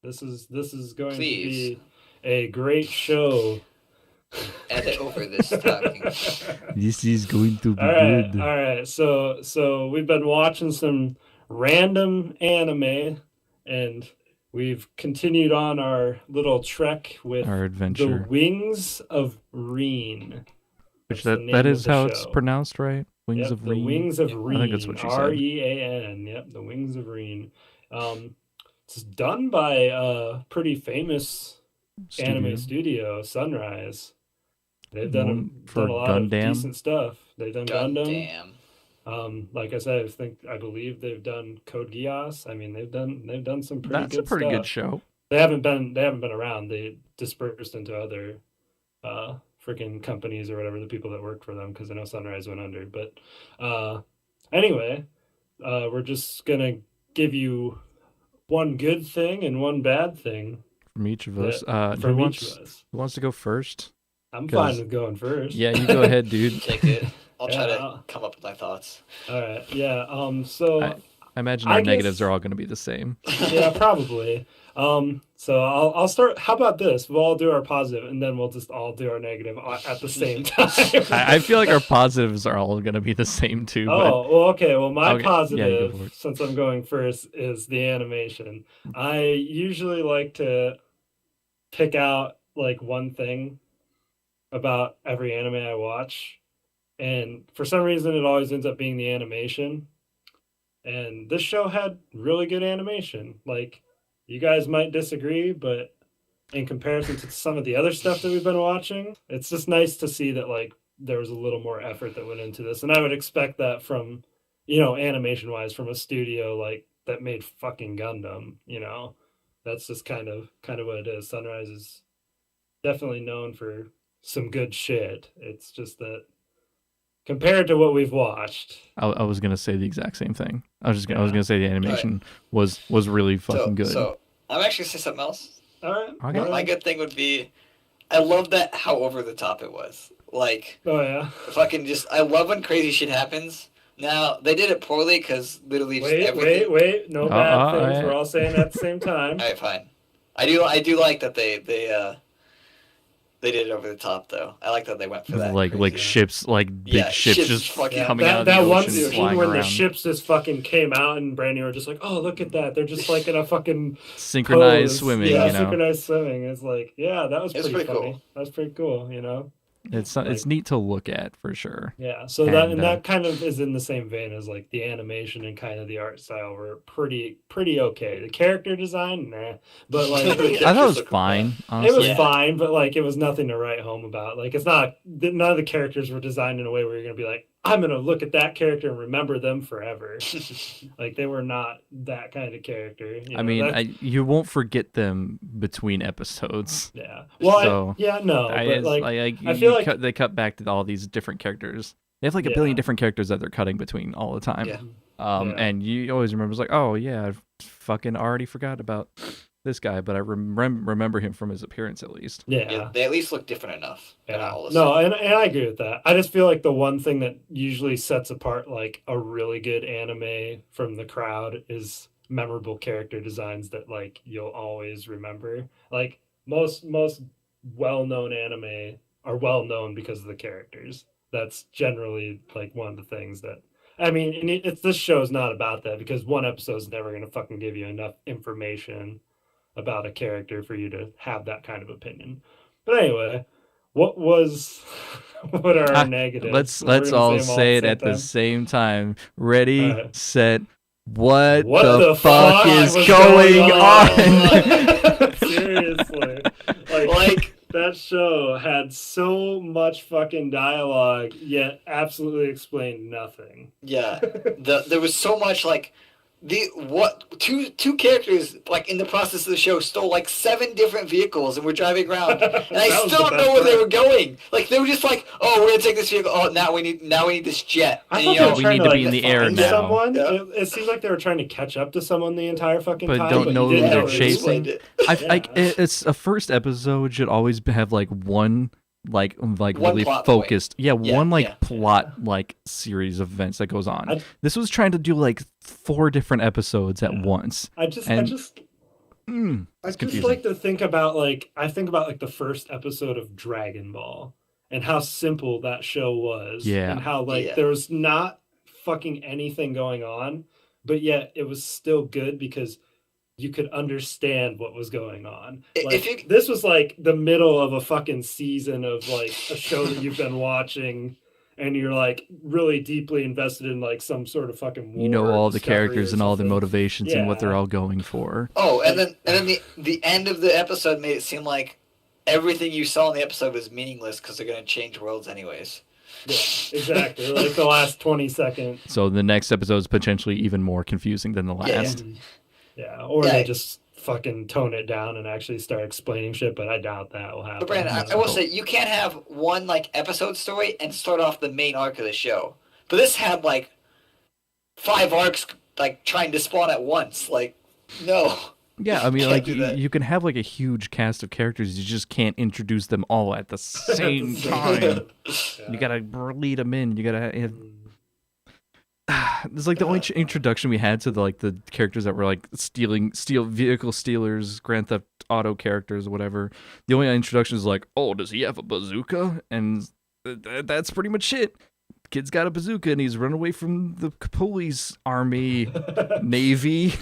This is going Please. to be a great show. Edit over this talking. This is going to be All right, good. all right. So we've been watching some random anime, and we've continued on our little trek with Our the adventure. Wings of Rean. Which That's the that name is of the how it's show. pronounced, right? Wings Yep, of the Rean. Wings of Yep. Rean. I think that's what you said. Rean. Yep, the Wings of Rean. It's done by a pretty famous anime studio, Sunrise. They've done a lot of decent stuff. They've done Gundam. Like I said, I believe they've done Code Geass. I mean, they've done some pretty That's good a pretty stuff. good show. They haven't been around. They dispersed into other freaking companies or whatever, the people that worked for them, because I know Sunrise went under. But anyway, we're just gonna give you one good thing and one bad thing From each of us. from who each of us. wants to go first? I'm fine with going first. Yeah, you go ahead, dude. Take it. I'll try to come up with my thoughts. All right. Yeah. So I imagine our negatives are all going to be the same. Yeah, probably. So I'll start. How about this? We'll all do our positive, and then we'll just all do our negative at the same time. I feel like our positives are all going to be the same too. Oh, well, okay. Well, my positive, go for it. since I'm going first, is the animation. I usually like to pick out like one thing about every anime I watch, and for some reason, it always ends up being the animation. And this show had really good animation. Like, you guys might disagree, but in comparison to some of the other stuff that we've been watching, it's just nice to see that like there was a little more effort that went into this. And I would expect that from, animation wise, from a studio like that made fucking Gundam, That's just kind of what it is. Sunrise is definitely known for some good shit. It's just that compared to what we've watched, I was gonna say the exact same thing. I was gonna say the animation was really fucking good. So I'm actually gonna say something else. All right. Okay. My good thing would be, I love that how over the top it was. Like, oh yeah, I love when crazy shit happens. Now they did it poorly because literally everything. Wait, no bad things. We're all saying it at the same time. All right, fine. I do like that they did it over the top though. I like that they went for that. Like ships, big ships just fucking coming out of the that ocean, one scene flying when around. the ships just fucking came out and Brandy were just like, oh, look at that. They're just like in a fucking synchronized swimming. Yeah, synchronized swimming. It's like, yeah, that was pretty funny. Cool. That was pretty cool. It's neat to look at for sure. Yeah, so that kind of is in the same vein as like the animation and kind of the art style were pretty okay. The character design, nah, but like I thought it was fine. Honestly. It was fine, but like it was nothing to write home about. Like it's not, none of the characters were designed in a way where you're gonna be like, I'm gonna look at that character and remember them forever. Like they were not that kind of character. You won't forget them between episodes. Yeah. Well, so, I feel like they cut back to all these different characters. They have like a billion different characters that they're cutting between all the time. Yeah. And you always remember, it's like, oh yeah, I fucking already forgot about this guy, but I remember him from his appearance at least. Yeah, they at least look different enough. Yeah. No, and I agree with that. I just feel like the one thing that usually sets apart like a really good anime from the crowd is memorable character designs that like you'll always remember. Like most well-known anime are well-known because of the characters. That's generally like one of the things that, I mean, this show is not about that because one episode is never going to fucking give you enough information about a character for you to have that kind of opinion. But anyway, what are our negatives? Let's all say it at the same time. Ready, set. What the fuck is going on? Seriously. Like that show had so much fucking dialogue, yet absolutely explained nothing. Yeah. There was so much like two characters like in the process of the show stole like 7 different vehicles and were driving around and I still don't know where they were going. Like they were just like, oh, we're gonna take this vehicle. Oh, now we need this jet. I thought we need to be in the air now. Someone. Yeah. It seemed like they were trying to catch up to someone the entire fucking time. But don't know who they're chasing. It's a first episode should always have like one really focused plot like series of events that goes on. This was trying to do like 4 different episodes at once. I just like to think about like the first episode of Dragon Ball and how simple that show was. Yeah. And how like there was not fucking anything going on, but yet it was still good because you could understand what was going on. Like, this was like the middle of a fucking season of like a show that you've been watching, and you're like really deeply invested in like some sort of fucking war. You know all the characters and all the motivations and what they're all going for. Oh, and then the end of the episode made it seem like everything you saw in the episode was meaningless because they're gonna change worlds anyways. Yeah, exactly. Like the last 20 seconds. So the next episode is potentially even more confusing than the last. Yeah, or they just fucking tone it down and actually start explaining shit, but I doubt that will happen. But Brandon, I will say, you can't have one like episode story and start off the main arc of the show. But this had like 5 arcs like trying to spawn at once. Like, no. Yeah, I mean, like you can have like a huge cast of characters, you just can't introduce them all at the same time. You gotta lead them in. You gotta have. It's like the only introduction we had to the characters that were like vehicle stealers, Grand Theft Auto characters, or whatever. The only introduction is like, oh, does he have a bazooka? And that's pretty much it. Kid's got a bazooka and he's run away from the police, army, navy.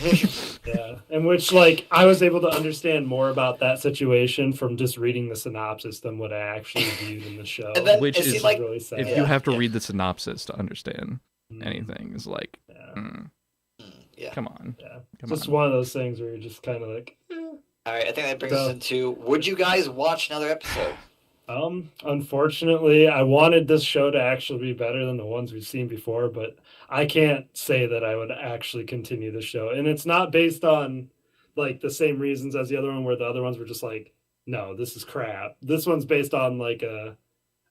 Yeah, in which like I was able to understand more about that situation from just reading the synopsis than what I actually viewed in the show. Which is like, really sad. If you have to read the synopsis to understand anything, is like, come on. Yeah, it's just one of those things where you're just kind of like. All right, I think that brings us into. Would you guys watch another episode? Unfortunately, I wanted this show to actually be better than the ones we've seen before, but I can't say that I would actually continue the show. And it's not based on like the same reasons as the other one, where the other ones were just like, no, this is crap. This one's based on like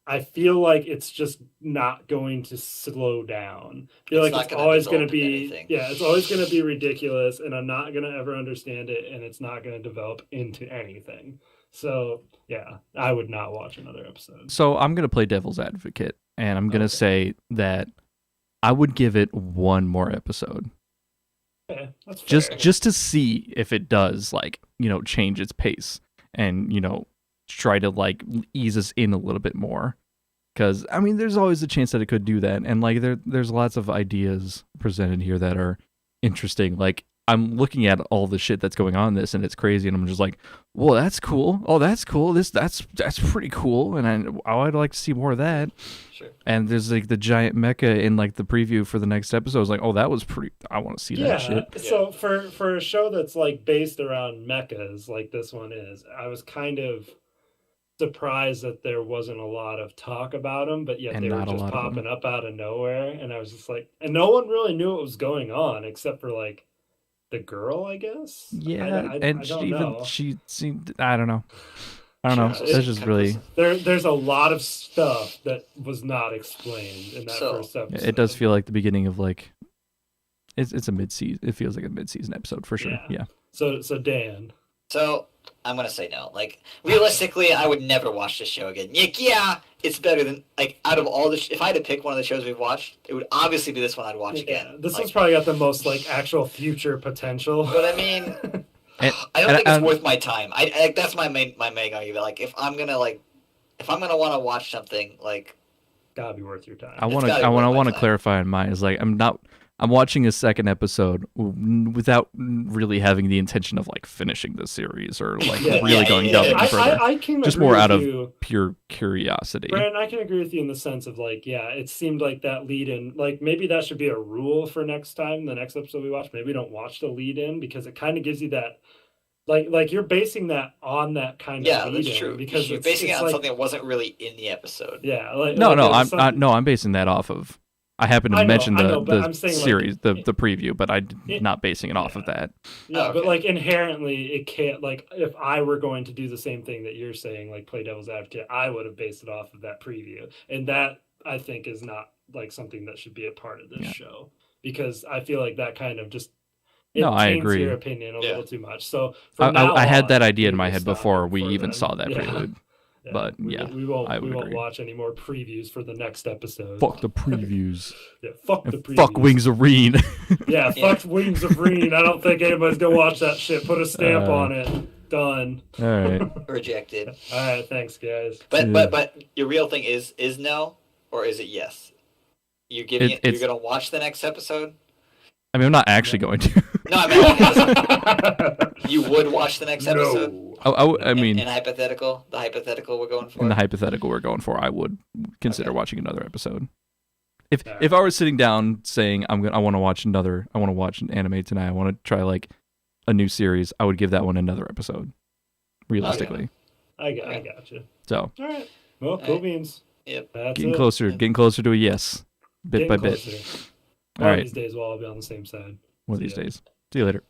I feel like it's just not going to slow down. I feel like it's always going to be, it's always going to be ridiculous, and I'm not going to ever understand it, and it's not going to develop into anything. So, yeah, I would not watch another episode. So I'm going to play devil's advocate, and I'm going to say that I would give it one more episode. Okay, that's fair. Just to see if it does, like, change its pace and, try to like ease us in a little bit more, because I mean there's always a chance that it could do that, and like there's lots of ideas presented here that are interesting. Like I'm looking at all the shit that's going on in this, and it's crazy, and I'm just like, well, that's cool. Oh, that's cool. That's pretty cool, and I'd like to see more of that. Sure. And there's like the giant mecha in like the preview for the next episode. I was like, oh, that was pretty. I want to see that shit. So for a show that's like based around mechas like this one is, I was kind of surprised that there wasn't a lot of talk about them, but yet they were just popping up out of nowhere, and I was just like, and no one really knew what was going on except for like the girl, I guess. Yeah, I she seemed, I don't know. That's just really there's a lot of stuff that was not explained in that first episode. It does feel like the beginning of like it's a mid-season. It feels like a mid-season episode for sure. Yeah. So Dan. So I'm gonna say no. Like realistically, I would never watch this show again. Yeah, it's better than like out of all the. If I had to pick one of the shows we've watched, it would obviously be this one I'd watch again. This one's probably got the most like actual future potential. But I mean, I don't think it's worth my time. I that's my main argument. Like if I'm gonna want to watch something, like gotta be worth your time. I want to clarify on mine is like I'm watching a second episode without really having the intention of like finishing the series or like going down further. I can just more out of pure curiosity. Brandon, I can agree with you in the sense of like, it seemed like that lead in, like maybe that should be a rule for next time, the next episode we watch. Maybe we don't watch the lead in because it kind of gives you that. Like you're basing that on that kind of lead that's true. Because you're basing it on something that wasn't really in the episode. Yeah, I'm basing that off of. I happen to mention the series, the preview, but I'm not basing it off of that. Yeah, but like inherently, it can't. Like if I were going to do the same thing that you're saying, like play devil's advocate, I would have based it off of that preview, and that I think is not like something that should be a part of this show, because I feel like that kind of just. I agree. Your opinion a little too much. So I had that idea in my head before we even saw that prelude. Yeah, But we I won't would agree. watch any more previews for the next episode. Fuck the previews. Yeah, fuck the And previews. fuck Wings of Rean. Yeah, fuck Wings of Rean. I don't think anybody's gonna watch that shit. Put a stamp on it. Done. All right. Rejected. All right, thanks, guys. But your real thing is no, or is it yes? You're giving you're gonna watch the next episode? I mean, I'm not actually going to. No, I mean, you would watch the next episode. No. I mean, in hypothetical, the hypothetical we're going for. In the hypothetical we're going for, I would consider watching another episode. If I was sitting down saying I want to watch an anime tonight, I want to try like a new series, I would give that one another episode. Realistically. I got you. So. All right. Well, cool beans. Yep. That's getting closer to a yes, bit by bit. One All of right. these days we'll all be on the same side. One of these days. See you later.